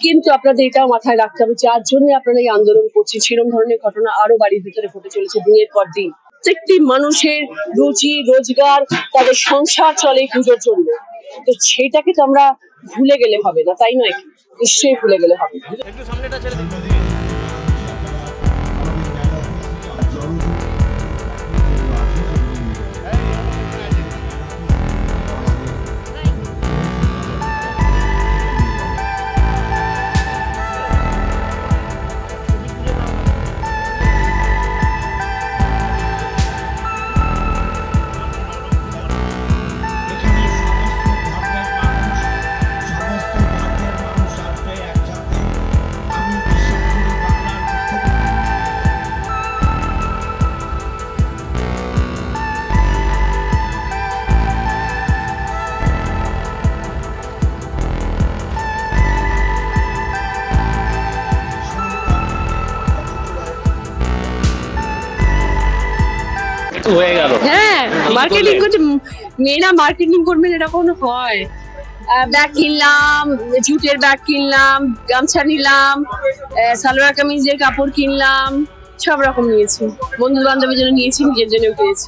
কিন্তু আপনাদের এটাও মাথায় রাখতে হবে, যার জন্য আপনারা এই আন্দোলন করছেন সেরকম ধরনের ঘটনা আরো বাড়ির ভিতরে ঘটে চলেছে দিনের পর দিন। প্রত্যেকটি মানুষের রুজি রোজগার, তাদের সংসার চলে পুজোর জন্য। তো সেটাকে তো আমরা ভুলে গেলে হবে না, তাই নয়? নিশ্চয়ই ভুলে গেলে হবে। হ্যাঁ, মার্কেটিং করছে, মেয়েরা মার্কেটিং করবেন এটা কোনো হয়? ব্যাগ কিনলাম, জুটের ব্যাগ কিনলাম, গামছা নিলাম, সালোয়ার কামিজের কাপড় কিনলাম, সব রকম নিয়েছি। বন্ধু বান্ধবের জন্য নিয়েছি, নিজের জন্য কিনেছি।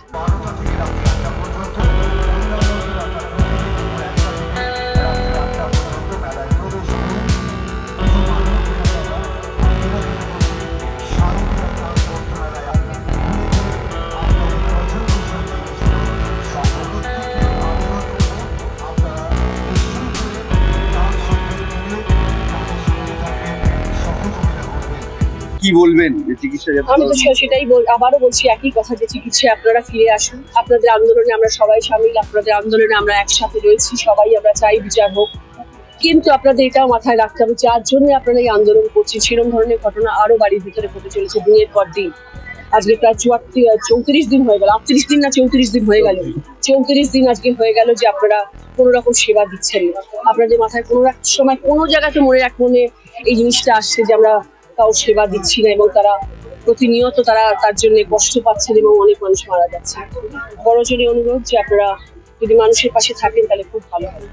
কি বলবেন যে চিকিৎসা? আমি তো সেটাই আবারও বলছি একই কথা, যে চিকিৎসায় আপনারা ফিরে আসুন। আপনাদের আন্দোলনে আমরা সবাই সামিল, আপনাদের আন্দোলনে আমরা একসাথে রয়েছি, সবাই আমরা চাই বিচার হোক। কিন্তু আপনাদের এটাও মাথায় রাখতে হবে, যার জন্য আপনারা এই আন্দোলন করছেন সেরকম ধরনের ঘটনা আরো বাড়ির ভিতরে ঘটে চলেছে দিনের পর দিন। আজকে প্রায় 34 দিন হয়ে গেল, 38 দিন না 34 দিন হয়ে গেল, 34 দিন আজকে হয়ে গেল যে আপনারা কোনো রকম সেবা দিচ্ছেন না। আপনাদের মাথায় কোনো এক সময় কোনো জায়গাতে মনে এই জিনিসটা আসছে যে আমরা কাউ সেবা দিচ্ছি না, এবং তারা প্রতিনিয়ত তার জন্য কষ্ট পাচ্ছেন এবং অনেক মানুষ মারা যাচ্ছে। বড় জোরে অনুরোধ যে আপনারা যদি মানুষের পাশে থাকেন তাহলে খুব ভালো হবে।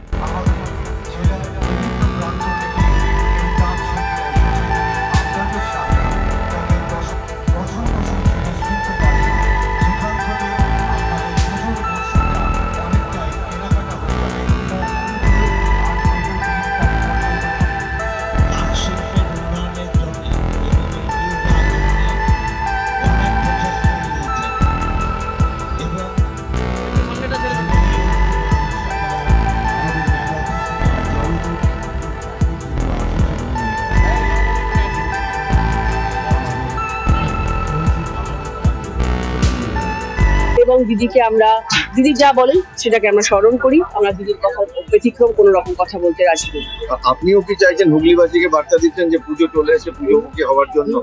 এবং দিদি যা বলেন সেটাকে আমরা স্মরণ করি। আমরা দিদির কথা ব্যতিক্রম কোনো রকম কথা বলতে রাজি নই। আপনিও কি চাইছেন, হুগলিবাসীকে বার্তা দিচ্ছেন যে পুজো চলে এসে পুজোমুখী হওয়ার জন্য?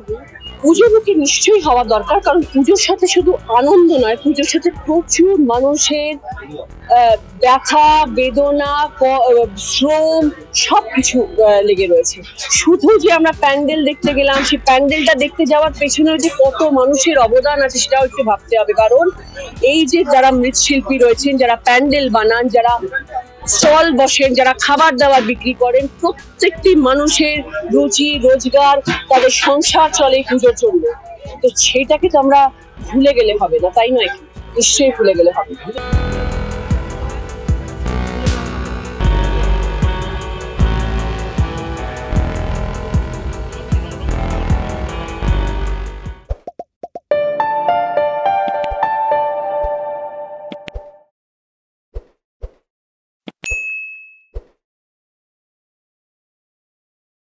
পুজোমুখী নিশ্চয়ই হওয়া দরকার, কারণ পুজোর সাথে শুধু আনন্দ নয়, পুজোর সাথে প্রচুর মানুষের ব্যথা, বেদনা, শ্রম সবকিছু লেগে রয়েছে। শুধু যে আমরা প্যান্ডেল দেখতে গেলাম, সেই প্যান্ডেলটা দেখতে যাওয়ার পেছনে যে কত মানুষের অবদান আছে সেটাও একটু ভাবতে হবে। কারণ এই যে যারা মৃৎশিল্পী রয়েছেন, যারা প্যান্ডেল বানান, যারা স্টল বসেন, যারা খাবার দাবার বিক্রি করেন, প্রত্যেকটি মানুষের রুজি রোজগার, তাদের সংসার চলে পুজোর জন্য। তো সেটাকে তো আমরা ভুলে গেলে হবে না, তাই নয়? নিশ্চয়ই ভুলে গেলে হবে।